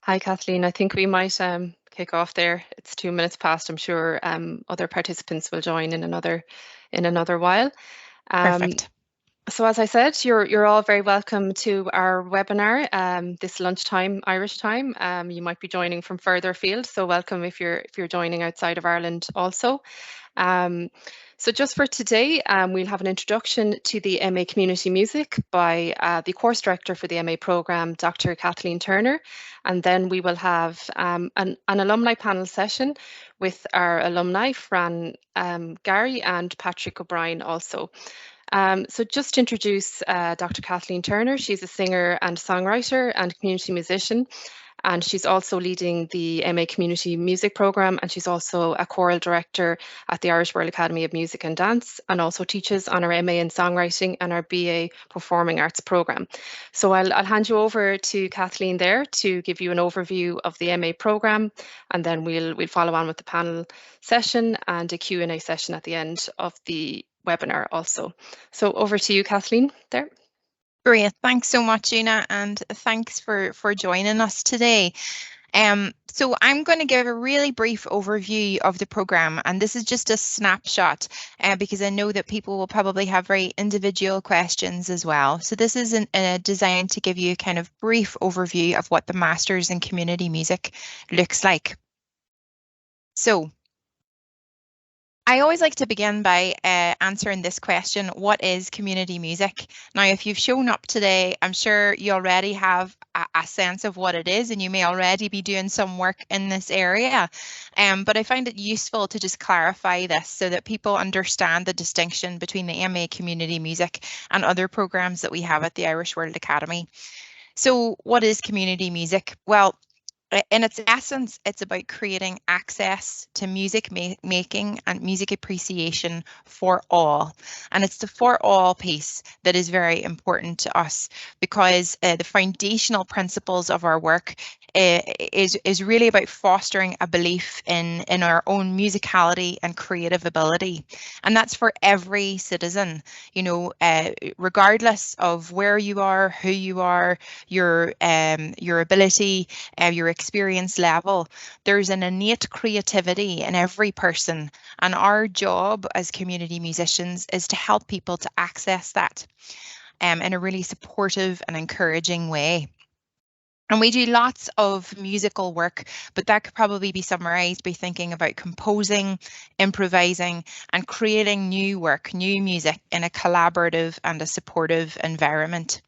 Hi, Kathleen. I think we might kick off there. It's 2 minutes past. I'm sure other participants will join in another while. Perfect. So as I said, you're all very welcome to our webinar this lunchtime Irish time. You might be joining from further afield, so welcome if you're joining outside of Ireland also. So just for today, we'll have an introduction to the MA Community Music by the course director for the MA programme, Dr. Kathleen Turner, and then we will have an alumni panel session with our alumni, Fran Gary and Patrick O'Brien also. So just to introduce Dr. Kathleen Turner, she's a singer and songwriter and community musician, and she's also leading the MA Community Music Programme, and she's also a choral director at the Irish World Academy of Music and Dance, and also teaches on our MA in Songwriting and our BA Performing Arts programme. So I'll hand you over to Kathleen there to give you an overview of the MA programme, and then we'll follow on with the panel session and a Q&A session at the end of the webinar also. So over to you, Kathleen, there. Great. Thanks so much, Una, and thanks for joining us today. So I'm going to give a really brief overview of the programme, and this is just a snapshot because I know that people will probably have very individual questions as well. So this is designed to give you a kind of brief overview of what the Masters in Community Music looks like. So I always like to begin by answering this question: what is community music? Now, if you've shown up today, I'm sure you already have a sense of what it is, and you may already be doing some work in this area. But I find it useful to just clarify this so that people understand the distinction between the MA Community Music and other programs that we have at the Irish World Academy. So what is community music? Well, in its essence, it's about creating access to music making and music appreciation for all. And it's the for all piece that is very important to us, because the foundational principles of our work is really about fostering a belief in our own musicality and creative ability. And that's for every citizen, you know, regardless of where you are, who you are, your ability, your experience level. There's an innate creativity in every person, and our job as community musicians is to help people to access that in a really supportive and encouraging way. And we do lots of musical work, but that could probably be summarized by thinking about composing, improvising, and creating new work, new music in a collaborative and a supportive environment.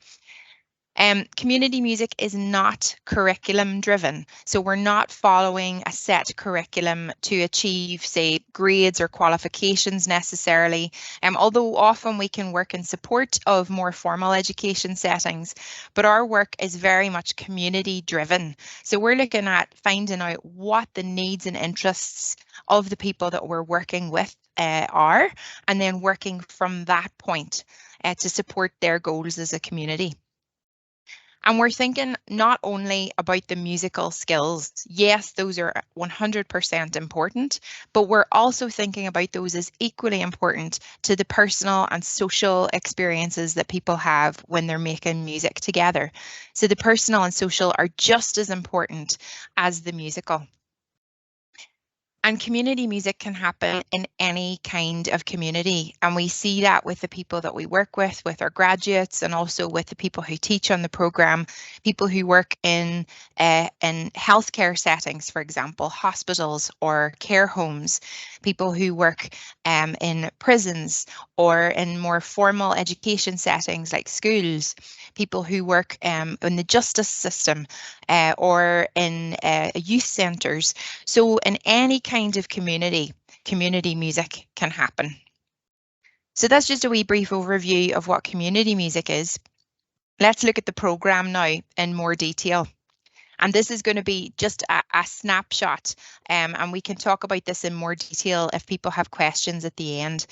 Community music is not curriculum driven, so we're not following a set curriculum to achieve, say, grades or qualifications necessarily, although often we can work in support of more formal education settings, but our work is very much community driven. So we're looking at finding out what the needs and interests of the people that we're working with are, and then working from that point to support their goals as a community. And we're thinking not only about the musical skills. Yes, those are 100% important, but we're also thinking about those as equally important to the personal and social experiences that people have when they're making music together. So the personal and social are just as important as the musical. And community music can happen in any kind of community. And we see that with the people that we work with our graduates, and also with the people who teach on the programme, people who work in healthcare settings, for example, hospitals or care homes, people who work in prisons or in more formal education settings like schools, people who work in the justice system or in youth centres. So in any kind of community music can happen. So that's just a wee brief overview of what community music is. Let's look at the programme now in more detail. And this is going to be just a snapshot, and we can talk about this in more detail if people have questions at the end.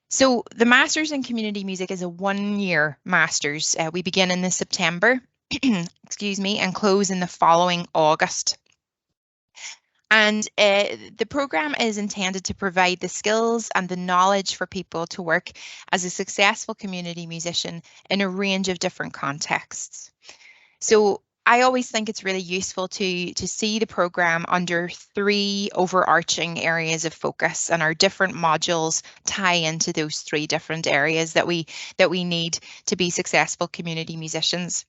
So the Masters in Community Music is a 1-year Masters. We begin in this September, excuse me, and close in the following August. And the programme is intended to provide the skills and the knowledge for people to work as a successful community musician in a range of different contexts. So I always think it's really useful to see the program under three overarching areas of focus, and our different modules tie into those three different areas that we need to be successful community musicians.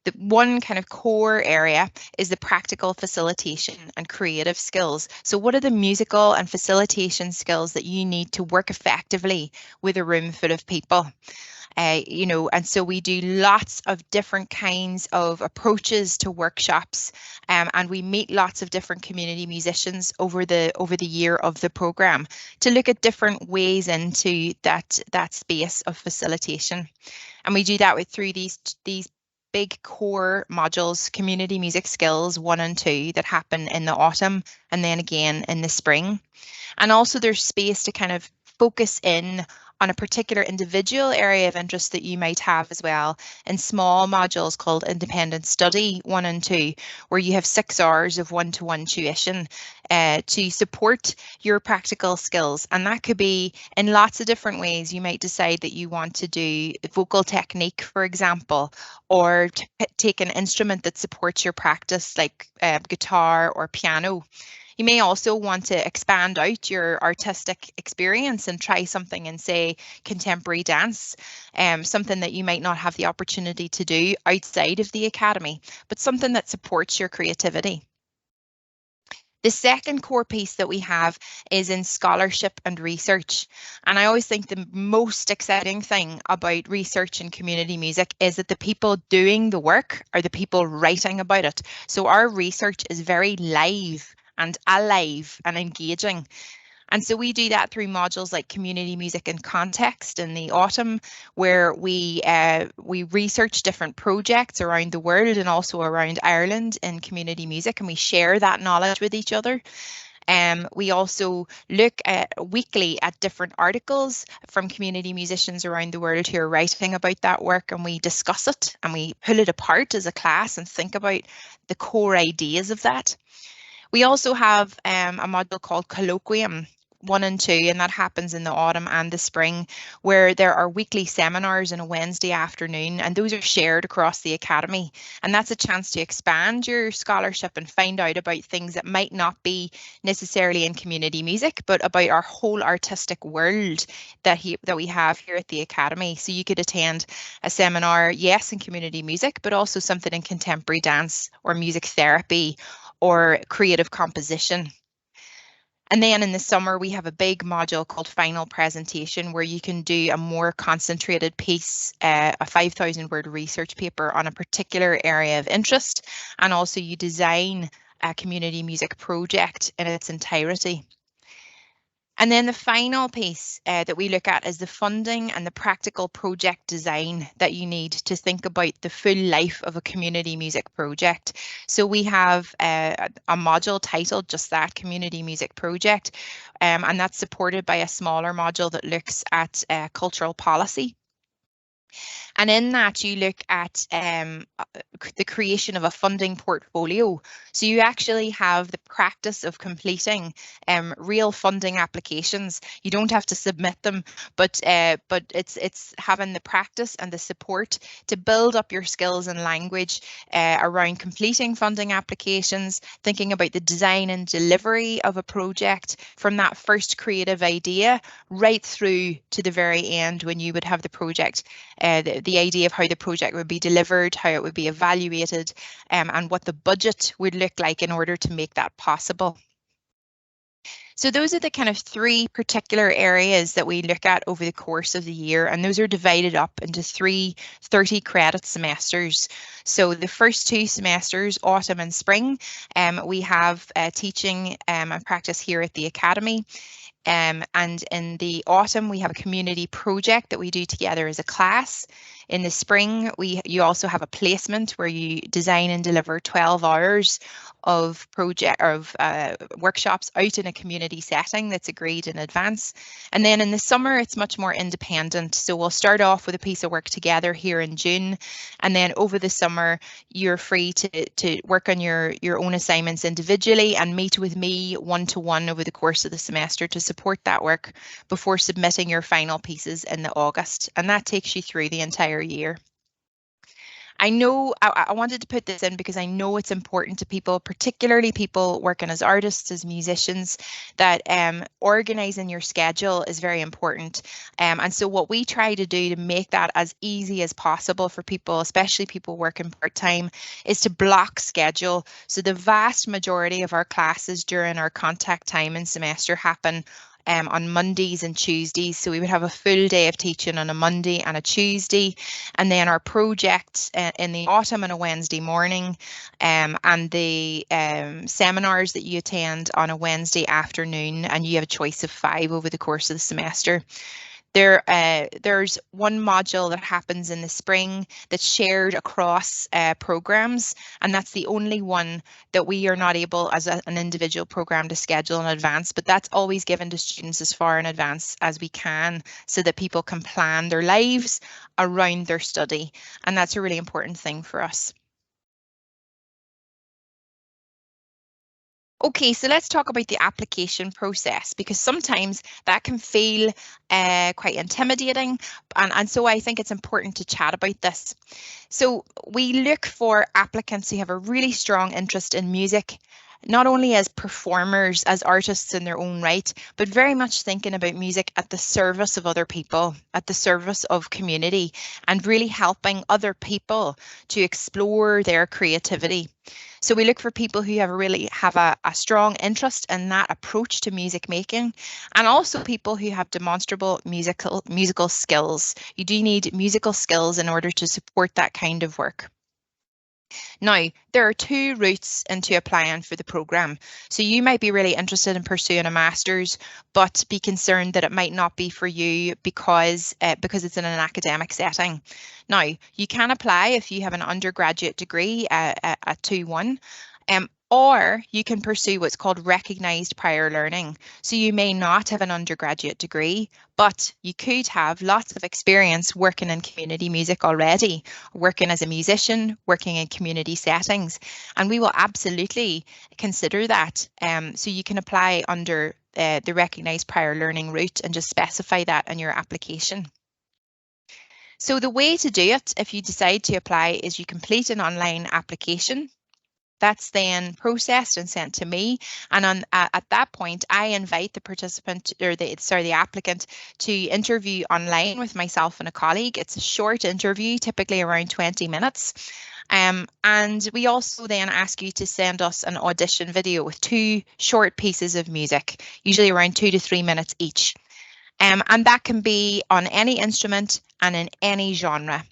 The one kind of core area is the practical facilitation and creative skills. So what are the musical and facilitation skills that you need to work effectively with a room full of people? And so we do lots of different kinds of approaches to workshops, and we meet lots of different community musicians over the year of the program to look at different ways into that space of facilitation. And we do that through these big core modules, community music skills 1 and 2, that happen in the autumn and then again in the spring. And also there's space to kind of focus in on a particular individual area of interest that you might have as well in small modules called Independent Study 1 and 2, where you have 6 hours of one-to-one tuition to support your practical skills. And that could be in lots of different ways. You might decide that you want to do vocal technique, for example, or take an instrument that supports your practice, like guitar or piano. You may also want to expand out your artistic experience and try something in, say, contemporary dance, something that you might not have the opportunity to do outside of the academy, but something that supports your creativity. The second core piece that we have is in scholarship and research. And I always think the most exciting thing about research in community music is that the people doing the work are the people writing about it. So our research is very live and alive and engaging. And so we do that through modules like community music and context in the autumn, where we research different projects around the world and also around Ireland in community music, and we share that knowledge with each other. We also look weekly at different articles from community musicians around the world who are writing about that work, and we discuss it and we pull it apart as a class and think about the core ideas of that. We also have a module called Colloquium 1 and 2, and that happens in the autumn and the spring, where there are weekly seminars on a Wednesday afternoon, and those are shared across the academy. And that's a chance to expand your scholarship and find out about things that might not be necessarily in community music, but about our whole artistic world that we have here at the academy. So you could attend a seminar, yes, in community music, but also something in contemporary dance or music therapy or creative composition. And then in the summer, we have a big module called Final Presentation, where you can do a more concentrated piece, a 5,000 word research paper on a particular area of interest. And also you design a community music project in its entirety. And then the final piece that we look at is the funding and the practical project design that you need to think about the full life of a community music project. So we have a module titled just that, Community Music Project, and that's supported by a smaller module that looks at cultural policy. And in that, you look at the creation of a funding portfolio. So you actually have the practice of completing real funding applications. You don't have to submit them, but it's having the practice and the support to build up your skills and language around completing funding applications, thinking about the design and delivery of a project from that first creative idea right through to the very end, when you would have the project, the idea of how the project would be delivered, how it would be evaluated, and what the budget would look like in order to make that possible. So those are the kind of 3 particular areas that we look at over the course of the year, and those are divided up into 3 30-credit semesters. So the first 2 semesters, autumn and spring, we have teaching and practice here at the academy. And in the autumn, we have a community project that we do together as a class. In the spring, you also have a placement where you design and deliver 12 hours of workshops out in a community setting that's agreed in advance. And then in the summer, it's much more independent. So we'll start off with a piece of work together here in June, and then over the summer, you're free to work on your own assignments individually and meet with me one-to-one over the course of the semester to support that work before submitting your final pieces in the August. And that takes you through the entire year. I know I wanted to put this in because I know it's important to people, particularly people working as artists, as musicians, that organizing your schedule is very important. And so what we try to do to make that as easy as possible for people, especially people working part-time, is to block schedule. So the vast majority of our classes during our contact time and semester happen on Mondays and Tuesdays. So we would have a full day of teaching on a Monday and a Tuesday, and then our project in the autumn on a Wednesday morning, and the seminars that you attend on a Wednesday afternoon, and you have a choice of 5 over the course of the semester. There's one module that happens in the spring that's shared across programs, and that's the only one that we are not able as an individual program to schedule in advance, but that's always given to students as far in advance as we can so that people can plan their lives around their study, and that's a really important thing for us. Okay, so let's talk about the application process, because sometimes that can feel quite intimidating, and so I think it's important to chat about this. So we look for applicants who have a really strong interest in music, not only as performers, as artists in their own right, but very much thinking about music at the service of other people, at the service of community, and really helping other people to explore their creativity. So we look for people who have a strong interest in that approach to music making, and also people who have demonstrable musical skills. You do need musical skills in order to support that kind of work. Now, there are 2 routes into applying for the programme. So you might be really interested in pursuing a master's, but be concerned that it might not be for you because it's in an academic setting. Now, you can apply if you have an undergraduate degree at 2-1. Or you can pursue what's called recognised prior learning. So you may not have an undergraduate degree, but you could have lots of experience working in community music already, working as a musician, working in community settings, and we will absolutely consider that. So you can apply under the recognised prior learning route and just specify that in your application. So the way to do it, if you decide to apply, is you complete an online application. That's then processed and sent to me, and at that point, I invite the participant or the applicant to interview online with myself and a colleague. It's a short interview, typically around 20 minutes. And we also then ask you to send us an audition video with 2 short pieces of music, usually around 2 to 3 minutes each. And that can be on any instrument and in any genre.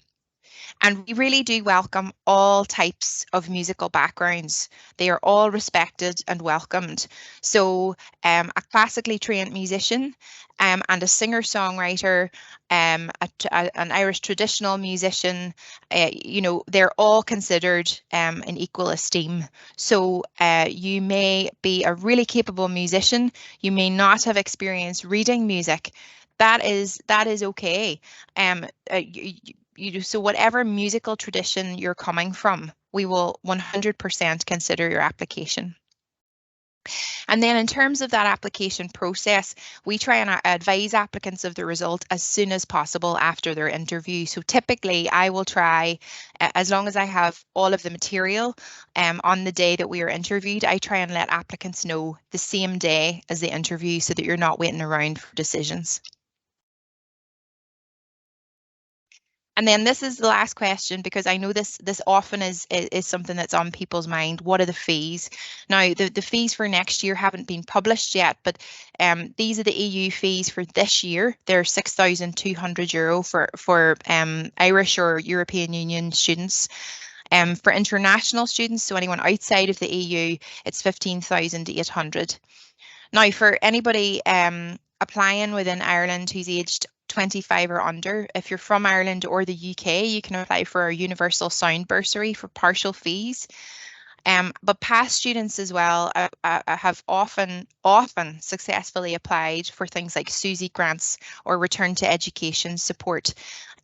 And we really do welcome all types of musical backgrounds. They are all respected and welcomed. So a classically trained musician and a singer-songwriter, an Irish traditional musician, they're all considered in equal esteem. So you may be a really capable musician. You may not have experience reading music. That is okay. So whatever musical tradition you're coming from, we will 100% consider your application. And then in terms of that application process, we try and advise applicants of the result as soon as possible after their interview. So typically I will try, as long as I have all of the material on the day that we are interviewed, I try and let applicants know the same day as the interview so that you're not waiting around for decisions. And then this is the last question, because I know this often is something that's on people's mind. What are the fees? Now, the fees for next year haven't been published yet, but these are the EU fees for this year. They're €6,200 for Irish or European Union students. For international students, so anyone outside of the EU, it's 15,800. Now, for anybody applying within Ireland who's aged 25 or under, if you're from Ireland or the UK, you can apply for our Universal Sound Bursary for partial fees. But past students as well have often successfully applied for things like SUSI grants or return to education support.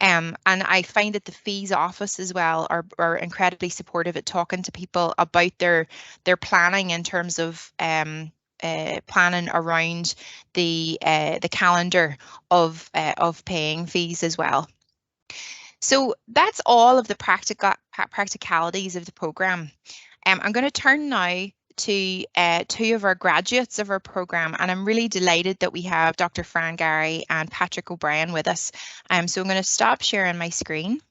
And I find that the fees office as well are incredibly supportive at talking to people about their planning in terms of planning around the calendar of paying fees as well. So that's all of the practicalities of the programme. I'm going to turn now to two of our graduates of our programme, and I'm really delighted that we have Dr. Fran Gary and Patrick O'Brien with us. So I'm going to stop sharing my screen.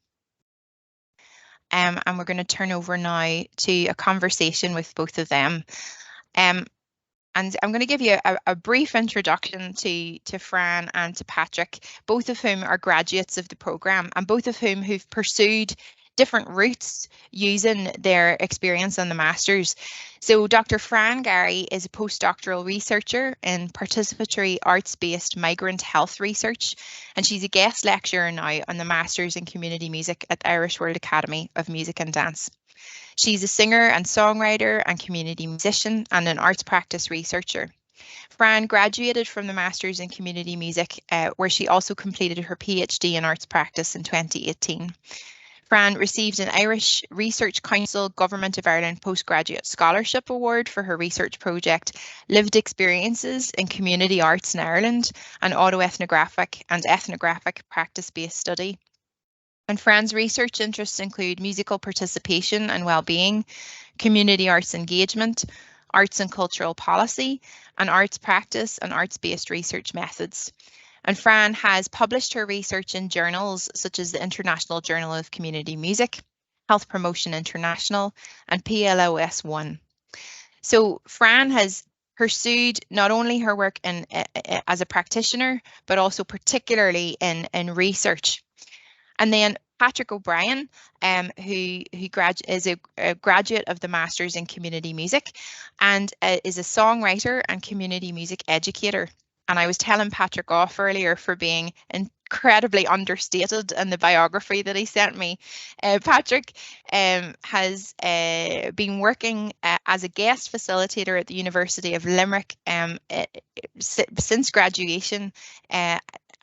And we're going to turn over now to a conversation with both of them. And I'm going to give you a brief introduction to Fran and to Patrick, both of whom are graduates of the programme and both of who've pursued different routes using their experience on the Masters. So Dr. Fran Gary is a postdoctoral researcher in participatory arts-based migrant health research, and she's a guest lecturer now on the Masters in Community Music at the Irish World Academy of Music and Dance. She's a singer and songwriter and community musician and an arts practice researcher. Fran graduated from the Masters in Community Music, where she also completed her PhD in arts practice in 2018. Fran received an Irish Research Council Government of Ireland Postgraduate Scholarship Award for her research project, Lived Experiences in Community Arts in Ireland, an autoethnographic and ethnographic practice-based study. And Fran's research interests include musical participation and well-being, community arts engagement, arts and cultural policy, and arts practice and arts-based research methods. And Fran has published her research in journals such as the International Journal of Community Music, Health Promotion International, and PLOS One. So Fran has pursued not only her work as a practitioner, but also particularly in research. And then Patrick O'Brien, who is a graduate of the Masters in Community Music and is a songwriter and community music educator. And I was telling Patrick off earlier for being incredibly understated in the biography that he sent me. Patrick has been working as a guest facilitator at the University of Limerick since graduation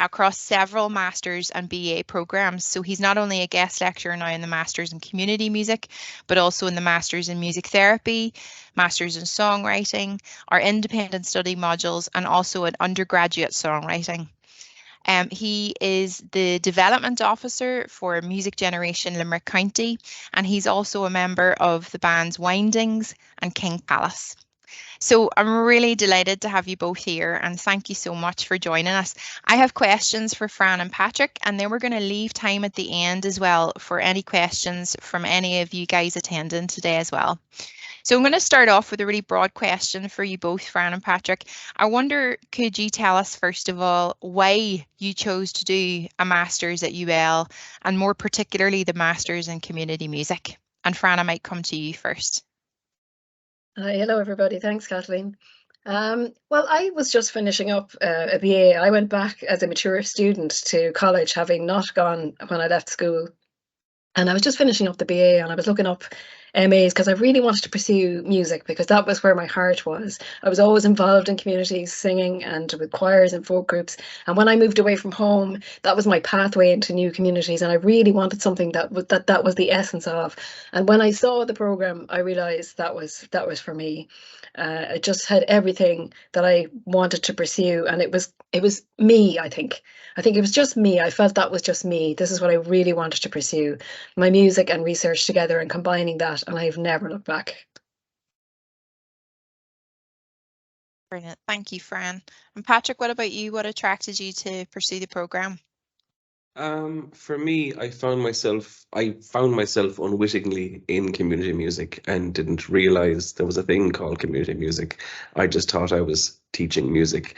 across several Masters and BA programs. So he's not only a guest lecturer now in the Masters in Community Music, but also in the Masters in Music Therapy, Masters in Songwriting, our independent study modules, and also an undergraduate songwriting. He is the development officer for Music Generation Limerick County, and he's also a member of the bands Windings and King Palace. So I'm really delighted to have you both here, and thank you so much for joining us. I have questions for Fran and Patrick, and then we're going to leave time at the end as well for any questions from any of you guys attending today as well. So I'm going to start off with a really broad question for you both, Fran and Patrick. I wonder, could you tell us first of all why you chose to do a Masters at UL, and more particularly the Masters in Community Music? And Fran, I might come to you first. Hello, everybody. Thanks, Kathleen. Well, I was just finishing up a BA. I went back as a mature student to college, having not gone when I left school. And I was just finishing up the BA, and I was looking up MAs because I really wanted to pursue music, because that was where my heart was. I was always involved in communities, singing and with choirs and folk groups. And when I moved away from home, that was my pathway into new communities. And I really wanted something that was the essence of. And when I saw the program, I realized that was for me. It just had everything that I wanted to pursue, and it was me. I think it was just me. I felt that was just me. This is what I really wanted to pursue: my music and research together and combining that, and I've never looked back. Brilliant. Thank you, Fran. And Patrick, what about you? What attracted you to pursue the programme? For me, I found myself unwittingly in community music and didn't realize there was a thing called community music. I just thought I was teaching music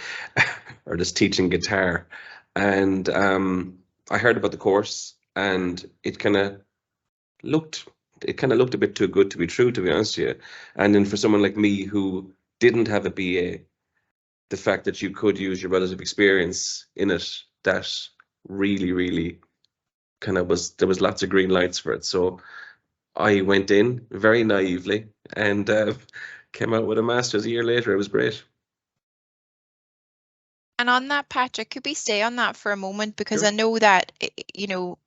or just teaching guitar. And I heard about the course, and it kind of looked a bit too good to be true, to be honest with you. And then for someone like me who didn't have a BA, the fact that you could use your relative experience in it, that really kind of there was lots of green lights for it. So I went in very naively and came out with a master's a year later. It was great. And on that, Patrick, could we stay on that for a moment? Because Sure. I know that, you know,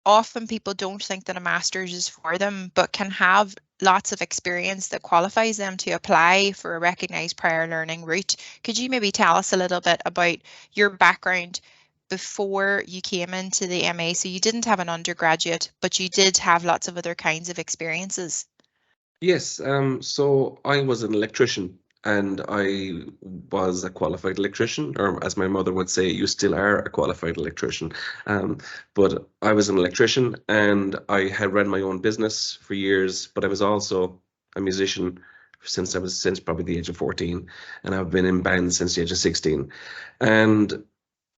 often people don't think that a master's is for them, but can have lots of experience that qualifies them to apply for a recognised prior learning route. Could you maybe tell us a little bit about your background before you came into the MA. So you didn't have an undergraduate, but you did have lots of other kinds of experiences. Yes, so I was an electrician and I was a qualified electrician, or as my mother would say, you still are a qualified electrician. But I was an electrician and I had run my own business for years, but I was also a musician since probably the age of 14, and I've been in bands since the age of 16. And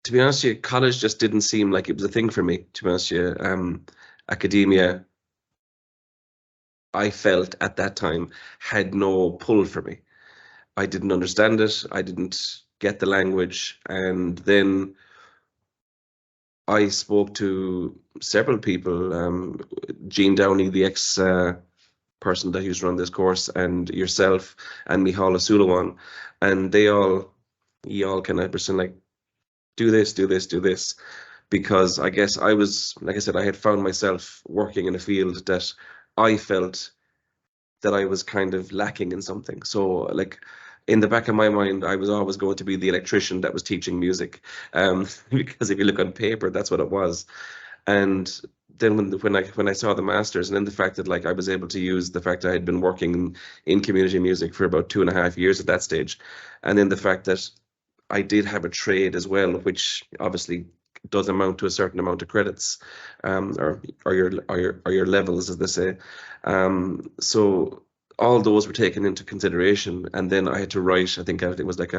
to be honest with you, college just didn't seem like it was a thing for me, to be honest with you. Academia, I felt at that time, had no pull for me. I didn't understand it. I didn't get the language. And then I spoke to several people, Jean Downey, the ex person that used to run this course, and yourself, and Mihala Sulawan, and you all kind of were saying like, do this, do this, do this. Because I guess I was, like I said, I had found myself working in a field that I felt that I was kind of lacking in something. So like in the back of my mind, I was always going to be the electrician that was teaching music, because if you look on paper, that's what it was. And then when I saw the masters, and then the fact that like I was able to use the fact I had been working in community music for about 2.5 years at that stage, and then the fact that I did have a trade as well, which obviously does amount to a certain amount of credits, or your levels, as they say. So all those were taken into consideration, and then I had to write. I think it was like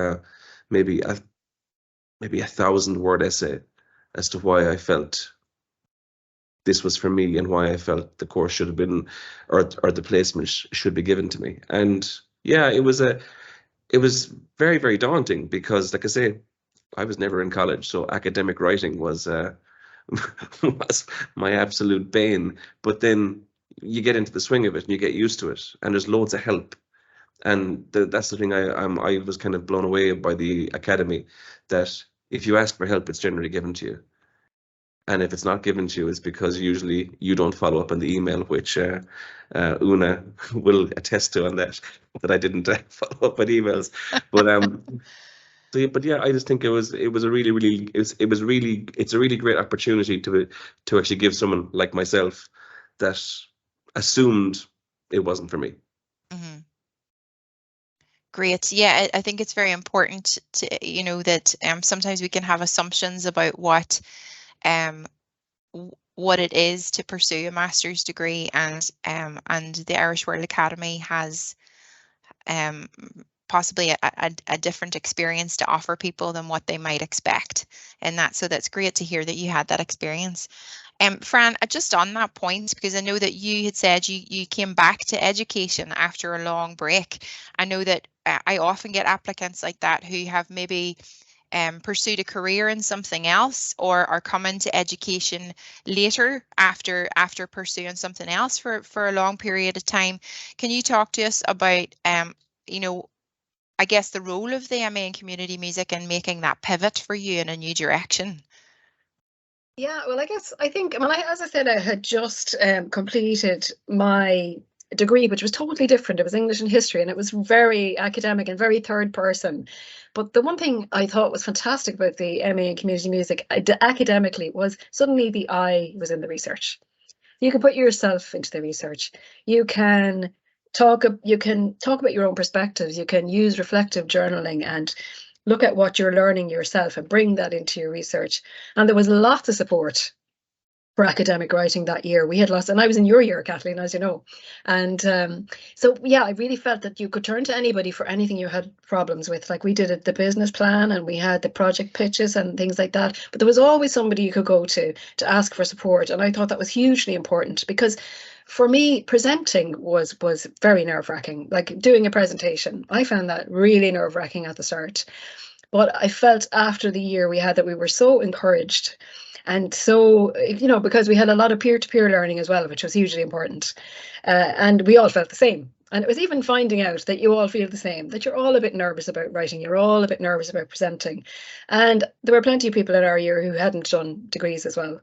maybe a 1,000-word essay as to why I felt this was for me and why I felt the course should have been, or the placement should be given to me. And yeah, it was very, very daunting because, like I say, I was never in college, so academic writing was was my absolute bane. But then you get into the swing of it and you get used to it, and there's loads of help. And that's the thing. I was kind of blown away by the academy, that if you ask for help, it's generally given to you. And if it's not given to you, it's because usually you don't follow up on the email, which Una will attest to on that I didn't follow up on emails. But but yeah, I just think it was a really it's a really great opportunity to actually give someone like myself that assumed it wasn't for me. Mm-hmm. Great. Yeah, I think it's very important to, that sometimes we can have assumptions about what it is to pursue a master's degree, and the Irish World Academy has possibly a different experience to offer people than what they might expect. And so that's great to hear that you had that experience. Fran, just on that point, because I know that you had said you came back to education after a long break. I know that I often get applicants like that who have maybe pursued a career in something else, or are coming to education later after pursuing something else for a long period of time. Can you talk to us about I guess the role of the MA in community music and making that pivot for you in a new direction? Yeah, well, I think, well, as I said, I had just completed my degree, which was totally different. It was English and history, and it was very academic and very third person. But the one thing I thought was fantastic about the MA in community music academically was suddenly the I was in the research. You can put yourself into the research. You can talk about your own perspectives. You can use reflective journaling and look at what you're learning yourself and bring that into your research. And there was lots of support for academic writing that year. We had lots, and I was in your year, Kathleen, as you know. And so, yeah, I really felt that you could turn to anybody for anything you had problems with. Like we did the business plan, and we had the project pitches and things like that. But there was always somebody you could go to ask for support. And I thought that was hugely important, because for me, presenting was very nerve-wracking. Like doing a presentation, I found that really nerve-wracking at the start. But I felt after the year we had that we were so encouraged. And so, because we had a lot of peer-to-peer learning as well, which was hugely important. And we all felt the same. And it was even finding out that you all feel the same, that you're all a bit nervous about writing, you're all a bit nervous about presenting. And there were plenty of people in our year who hadn't done degrees as well.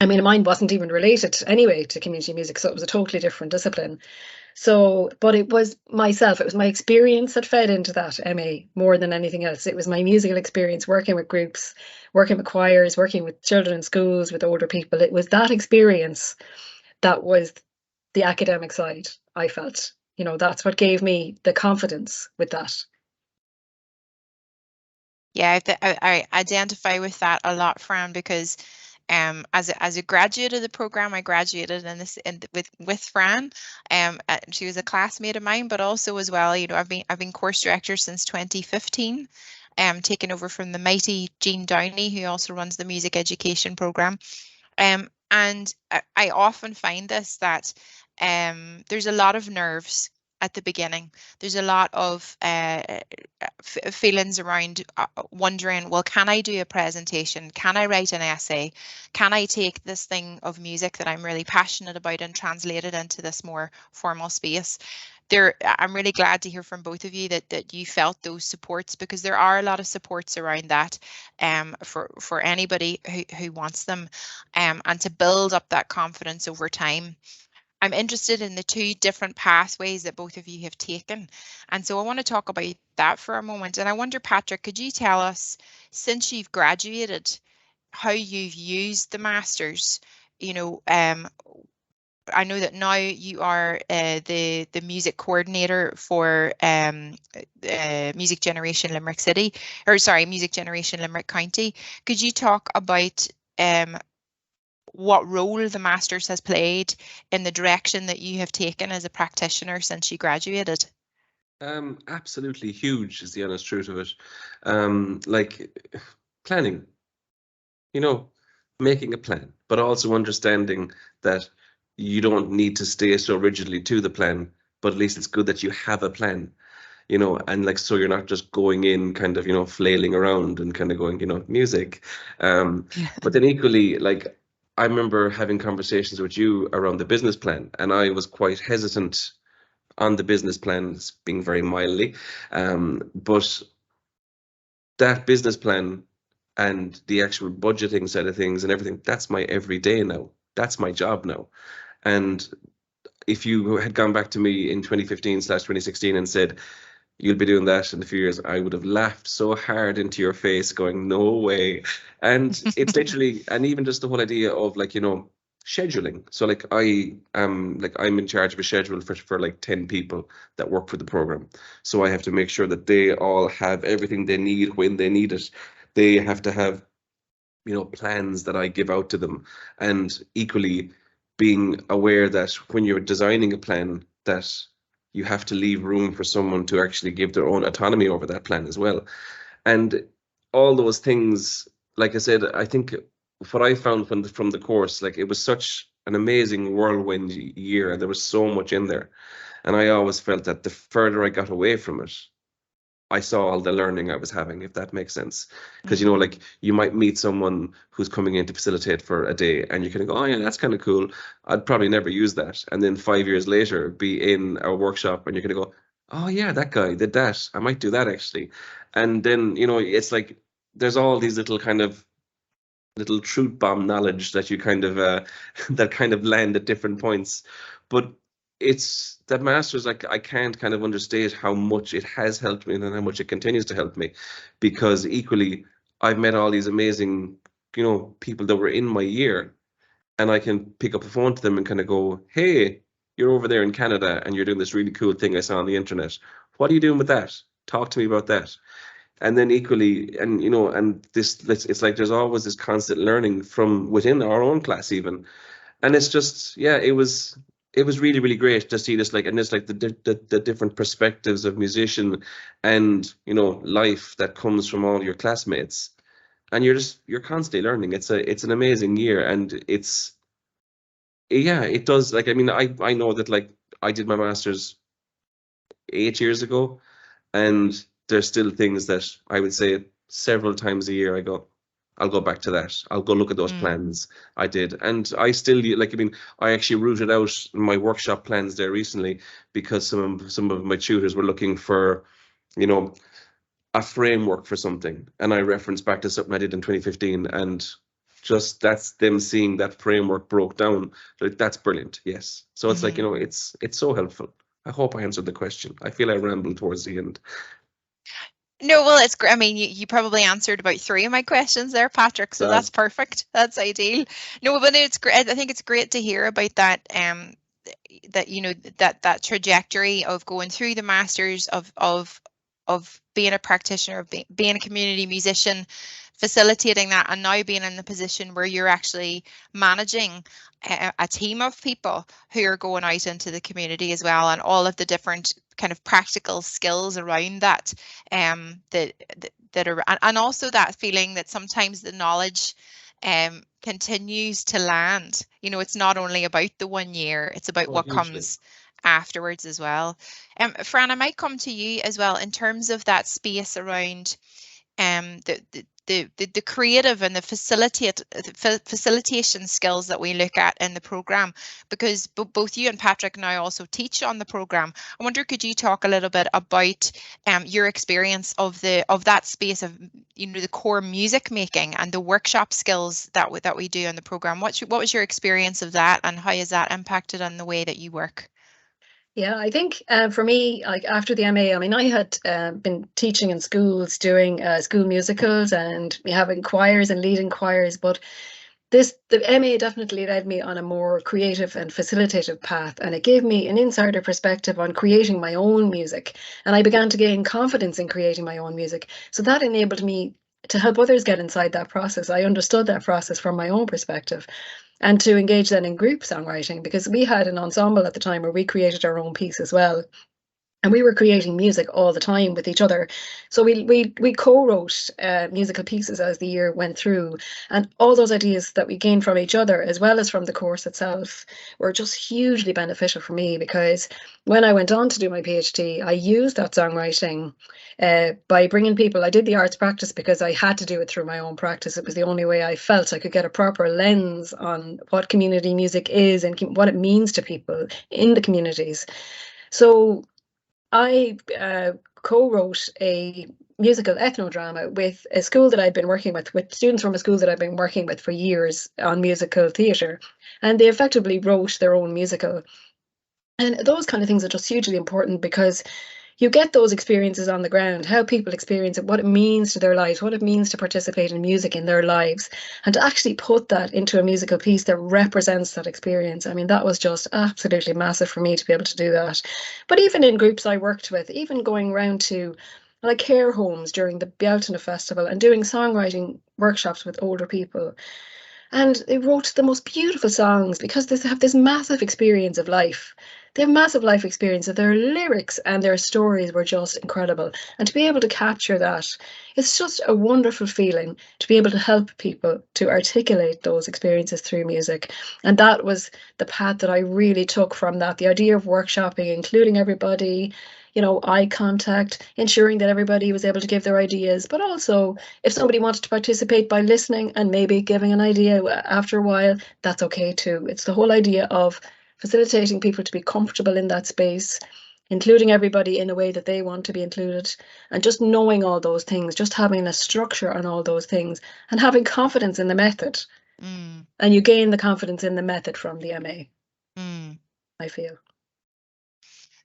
I mean, mine wasn't even related anyway to community music, so it was a totally different discipline. So, but it was myself, it was my experience that fed into that MA more than anything else. It was my musical experience working with groups, working with choirs, working with children in schools, with older people. It was that experience that was the academic side, I felt. You know, that's what gave me the confidence with that. Yeah, I identify with that a lot, Fran, because as a graduate of the program, I graduated with Fran. She was a classmate of mine, but also as well, you know, I've been course director since 2015, taking over from the mighty Jean Downey, who also runs the music education program. And I often find this, that there's a lot of nerves at the beginning. There's a lot of feelings around wondering, well, can I do a presentation? Can I write an essay? Can I take this thing of music that I'm really passionate about and translate it into this more formal space? I'm really glad to hear from both of you that you felt those supports, because there are a lot of supports around that for anybody who wants them, and to build up that confidence over time. I'm interested in the two different pathways that both of you have taken. And so I want to talk about that for a moment. And I wonder, Patrick, could you tell us, since you've graduated, how you've used the Masters? You know, I know that now you are the music coordinator for Music Generation Limerick City, or sorry, Music Generation Limerick County. Could you talk about what role the Masters has played in the direction that you have taken as a practitioner since you graduated? Absolutely huge is the honest truth of it. Like planning, you know, making a plan, but also understanding that you don't need to stay so rigidly to the plan, but at least it's good that you have a plan, you know, and like, so you're not just going in kind of, you know, flailing around and kind of going, you know, music. But then equally, like, I remember having conversations with you around the business plan, and I was quite hesitant on the business plan, being very mildly. But that business plan and the actual budgeting side of things and everything, that's my everyday now. That's my job now. And if you had gone back to me in 2015/2016 and said, you'll be doing that in a few years, I would have laughed so hard into your face going, no way. And it's literally, and even just the whole idea of like, you know, scheduling. So like I'm in charge of a schedule for like 10 people that work for the program. So I have to make sure that they all have everything they need when they need it. They have to have, you know, plans that I give out to them, and equally being aware that when you're designing a plan, that you have to leave room for someone to actually give their own autonomy over that plan as well. And all those things, like I said, I think what I found from the course, like, it was such an amazing whirlwind year, and there was so much in there. And I always felt that the further I got away from it, I saw all the learning I was having, if that makes sense. Because, you know, like, you might meet someone who's coming in to facilitate for a day, and you kind of go, oh yeah, that's kind of cool. I'd probably never use that. And then 5 years later, be in a workshop, and you're going to go, oh yeah, that guy did that. I might do that actually. And then, you know, it's like, there's all these little kind of little truth bomb knowledge that you kind of that kind of land at different points. But it's that Masters, like, I can't kind of understate how much it has helped me and how much it continues to help me, because equally I've met all these amazing, you know, people that were in my year, and I can pick up a phone to them and kind of go, hey, you're over there in Canada and you're doing this really cool thing I saw on the internet. What are you doing with that? Talk to me about that. And then equally, and you know, and this, it's like there's always this constant learning from within our own class even. And it's just, yeah, it was really, really great to see this, like, and it's like the different perspectives of musician and, you know, life that comes from all your classmates. And you're constantly learning. It's an amazing year, and it's, yeah, it does, like, I mean, I know that, like, I did my master's 8 years ago, and there's still things that I would say several times a year I'll go back to that. I'll go look at those plans I did. And I still, like, I mean, I actually rooted out my workshop plans there recently, because some of my tutors were looking for, you know, a framework for something. And I referenced back to something I did in 2015, and just that's them seeing that framework broke down. Like, that's brilliant. Yes. So it's like, it's so helpful. I hope I answered the question. I feel I rambled towards the end. No, well, it's great. I mean, you probably answered about 3 of my questions there, Patrick. So that's perfect. That's ideal. No, but it's great. I think it's great to hear about that. That trajectory of going through the masters of being a practitioner, of being a community musician, facilitating that, and now being in the position where you're actually managing a team of people who are going out into the community as well, and all of the different kind of practical skills around that, that are, and also that feeling that sometimes the knowledge continues to land. It's not only about the 1 year, it's about what comes afterwards as well. Fran, I might come to you as well in terms of that space around the creative and the facilitation skills that we look at in the program, because both you and Patrick now also teach on the program. I wonder, could you talk a little bit about your experience of that space of the core music making and the workshop skills that we do in the program? What was your experience of that, and how has that impacted on the way that you work? Yeah, I think for me, like after the MA, I mean, I had been teaching in schools, doing school musicals and having choirs and leading choirs, but the MA definitely led me on a more creative and facilitative path, and it gave me an insider perspective on creating my own music, and I began to gain confidence in creating my own music. So that enabled me to help others get inside that process. I understood that process from my own perspective, and to engage then in group songwriting, because we had an ensemble at the time where we created our own piece as well. And we were creating music all the time with each other. So we co-wrote musical pieces as the year went through. And all those ideas that we gained from each other, as well as from the course itself, were just hugely beneficial for me, because when I went on to do my PhD, I used that songwriting by bringing people. I did the arts practice because I had to do it through my own practice. It was the only way I felt I could get a proper lens on what community music is and what it means to people in the communities. So I co-wrote a musical ethnodrama with a school that I'd been working with students from a school that I've been working with for years on musical theatre, and they effectively wrote their own musical. And those kind of things are just hugely important, because you get those experiences on the ground, how people experience it, what it means to their lives, what it means to participate in music in their lives, and to actually put that into a musical piece that represents that experience. I mean, that was just absolutely massive for me to be able to do that. But even in groups I worked with, even going around to like care homes during the Bealtaine Festival and doing songwriting workshops with older people. And they wrote the most beautiful songs because they have this massive experience of life. They have massive life experience, of their lyrics and their stories were just incredible. And to be able to capture that, it's just a wonderful feeling to be able to help people to articulate those experiences through music. And that was the path that I really took from that. The idea of workshopping, including everybody, eye contact, ensuring that everybody was able to give their ideas, but also if somebody wanted to participate by listening and maybe giving an idea after a while, that's okay too. It's the whole idea of facilitating people to be comfortable in that space, including everybody in a way that they want to be included, and just knowing all those things, just having a structure on all those things, and having confidence in the method. And you gain the confidence in the method from the MA, I feel.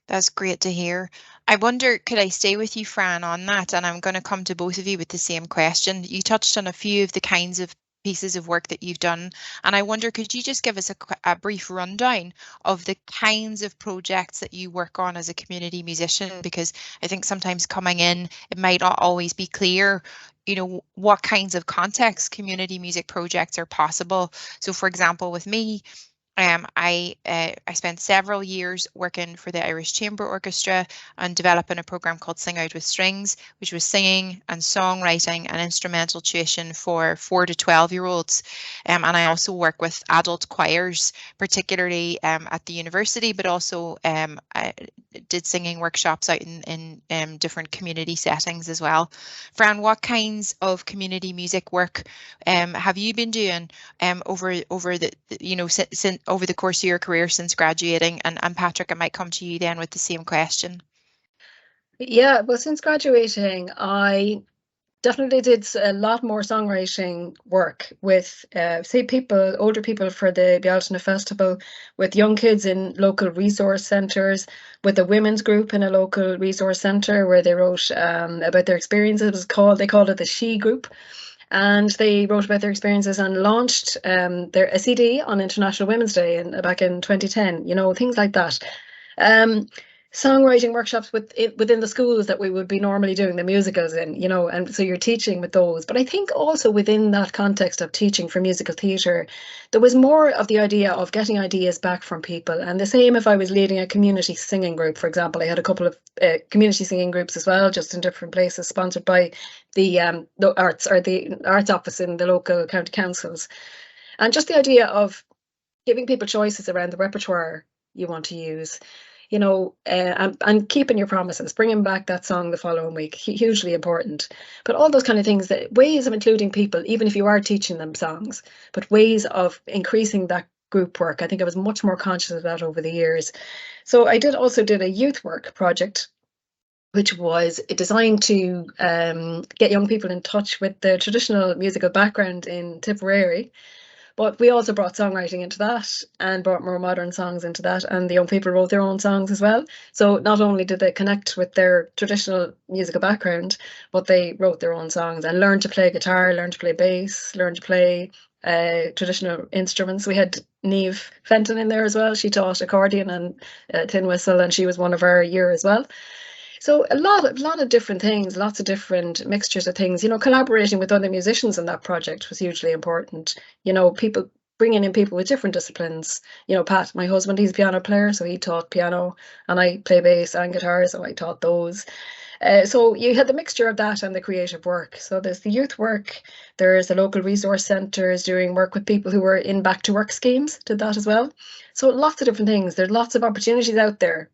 That's great to hear. I wonder, could I stay with you, Fran, on that? And I'm going to come to both of you with the same question. You touched on a few of the kinds of pieces of work that you've done. And I wonder, could you just give us a brief rundown of the kinds of projects that you work on as a community musician? Because I think sometimes coming in, it might not always be clear, what kinds of context community music projects are possible. So for example, with me, I spent several years working for the Irish Chamber Orchestra and developing a program called Sing Out with Strings, which was singing and songwriting and instrumental tuition for 4 to 12-year-olds. And I also work with adult choirs, particularly at the university, but also I did singing workshops out in different community settings as well. Fran, what kinds of community music work have you been doing over the over the course of your career since graduating? And Patrick, I might come to you then with the same question. Yeah, well, since graduating, I definitely did a lot more songwriting work with, say, people, older people for the Bealtaine Festival, with young kids in local resource centres, with a women's group in a local resource centre where they wrote about their experiences. They called it the She Group. And they wrote about their experiences and launched a CD on International Women's Day back in 2010, things like that. Songwriting workshops within the schools that we would be normally doing the musicals in, and so you're teaching with those. But I think also within that context of teaching for musical theatre, there was more of the idea of getting ideas back from people. And the same if I was leading a community singing group, for example. I had a couple of community singing groups as well, just in different places, sponsored by the arts office in the local county councils. And just the idea of giving people choices around the repertoire you want to use, and keeping your promises, bringing back that song the following week, hugely important. But all those kind of things, that ways of including people, even if you are teaching them songs, but ways of increasing that group work. I think I was much more conscious of that over the years. So I also did a youth work project, which was designed to get young people in touch with the traditional musical background in Tipperary. But we also brought songwriting into that and brought more modern songs into that. And the young people wrote their own songs as well. So not only did they connect with their traditional musical background, but they wrote their own songs and learned to play guitar, learned to play bass, learned to play traditional instruments. We had Niamh Fenton in there as well. She taught accordion and tin whistle, and she was one of our year as well. So a lot of different things, lots of different mixtures of things. Collaborating with other musicians in that project was hugely important. People bringing in people with different disciplines. Pat, my husband, he's a piano player, so he taught piano, and I play bass and guitar, so I taught those. So you had the mixture of that and the creative work. So there's the youth work, there's the local resource centres doing work with people who were in back to work schemes, did that as well. So lots of different things. There's lots of opportunities out there,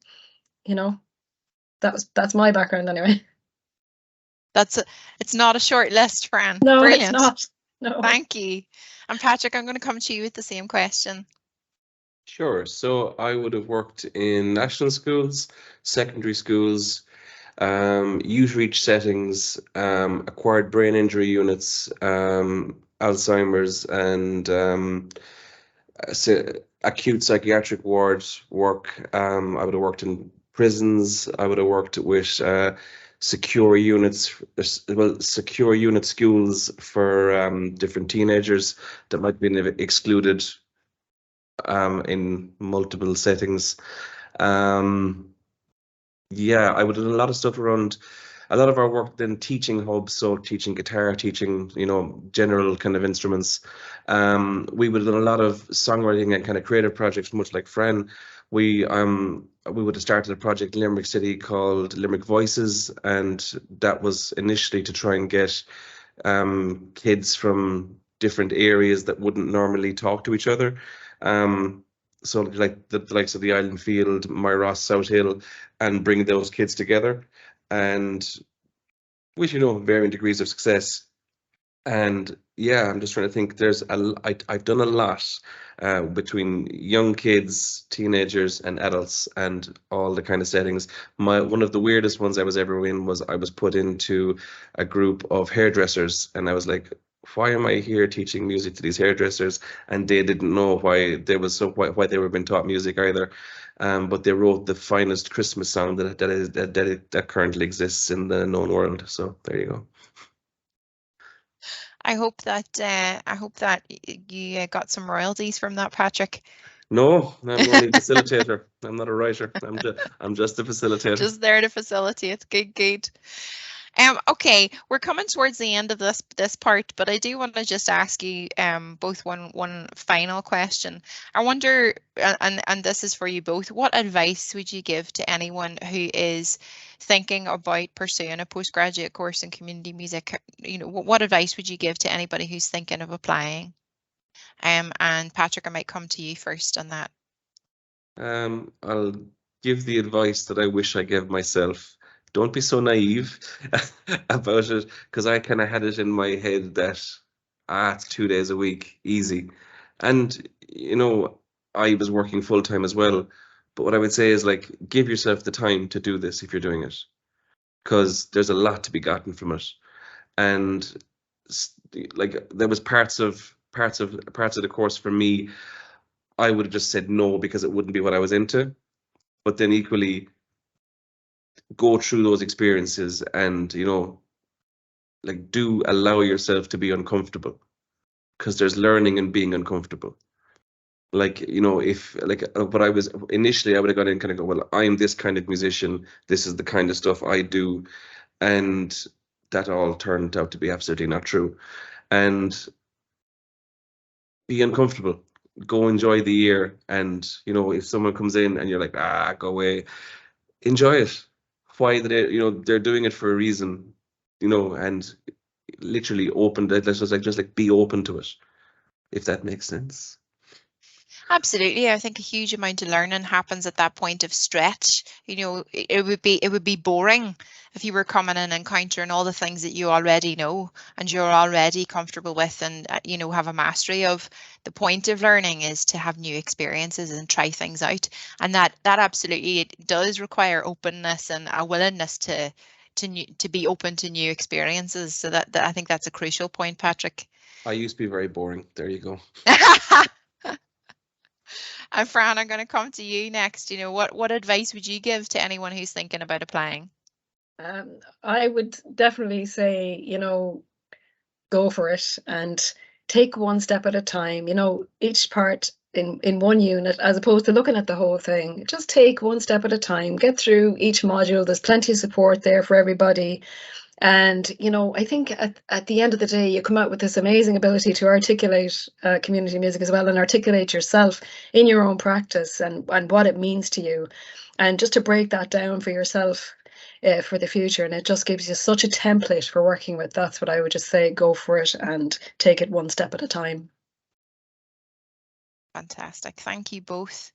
That's my background anyway. It's not a short list, Fran. No, Brilliant. It's not. No. Thank you. And Patrick, I'm going to come to you with the same question. Sure. So I would have worked in national schools, secondary schools, youth reach settings, acquired brain injury units, Alzheimer's, and acute psychiatric ward work. I would have worked in prisons. I would have worked with secure units, secure unit schools for different teenagers that might be excluded in multiple settings. Yeah, I would have done a lot of stuff around a lot of our work then teaching hubs, so teaching guitar, teaching, general kind of instruments. We would have done a lot of songwriting and kind of creative projects, much like Fran. We would have started a project in Limerick City called Limerick Voices, and that was initially to try and get kids from different areas that wouldn't normally talk to each other. So like the likes of the Island Field, My Ross, South Hill, and bring those kids together, and with varying degrees of success. And yeah, I'm just trying to think. I've done a lot between young kids, teenagers, and adults, and all the kind of settings. One of the weirdest ones I was ever in was I was put into a group of hairdressers, and I was like, why am I here teaching music to these hairdressers? And they didn't know why they were being taught music either. But they wrote the finest Christmas song that currently exists in the known world. So there you go. I hope that you got some royalties from that, Patrick. No, I'm only a facilitator. I'm not a writer. I'm just a facilitator. Just there to facilitate. Good. Okay, we're coming towards the end of this part, but I do want to just ask you both one final question. I wonder, and this is for you both, what advice would you give to anyone who is thinking about pursuing a postgraduate course in community music? What advice would you give to anybody who's thinking of applying? And Patrick, I might come to you first on that. I'll give the advice that I wish I gave myself. Don't be so naive about it, because I kind of had it in my head that it's 2 days a week, easy. And, I was working full time as well. But what I would say is, give yourself the time to do this if you're doing it, because there's a lot to be gotten from it. and like there was parts of the course for me, I would have just said no because it wouldn't be what I was into. But then equally, go through those experiences and, you know, like do allow yourself to be uncomfortable, because there's learning in being uncomfortable. Like, you know, if like what I was initially, I would have gone in kind of go, well, I'm this kind of musician, this is the kind of stuff I do, and that all turned out to be absolutely not true. And be uncomfortable, go enjoy the year, and, you know, if someone comes in and you're like, go away, enjoy it. Why they, you know, they're doing it for a reason, you know, and literally open that. Let's just like be open to it, if that makes sense. Absolutely. I think a huge amount of learning happens at that point of stretch. You know, it would be boring if you were coming in and encountering all the things that you already know and you're already comfortable with and, you know, have a mastery of. The point of learning is to have new experiences and try things out. And that absolutely, it does require openness and a willingness to be open to new experiences. So that I think that's a crucial point, Patrick. I used to be very boring. There you go. And Fran, I'm going to come to you next. You know, what advice would you give to anyone who's thinking about applying? I would definitely say, you know, go for it and take one step at a time. You know, each part in one unit, as opposed to looking at the whole thing. Just take one step at a time. Get through each module. There's plenty of support there for everybody. And, you know, I think at the end of the day, you come out with this amazing ability to articulate community music as well, and articulate yourself in your own practice and what it means to you. And just to break that down for yourself for the future. And it just gives you such a template for working with. That's what I would just say, go for it and take it one step at a time. Fantastic. Thank you both.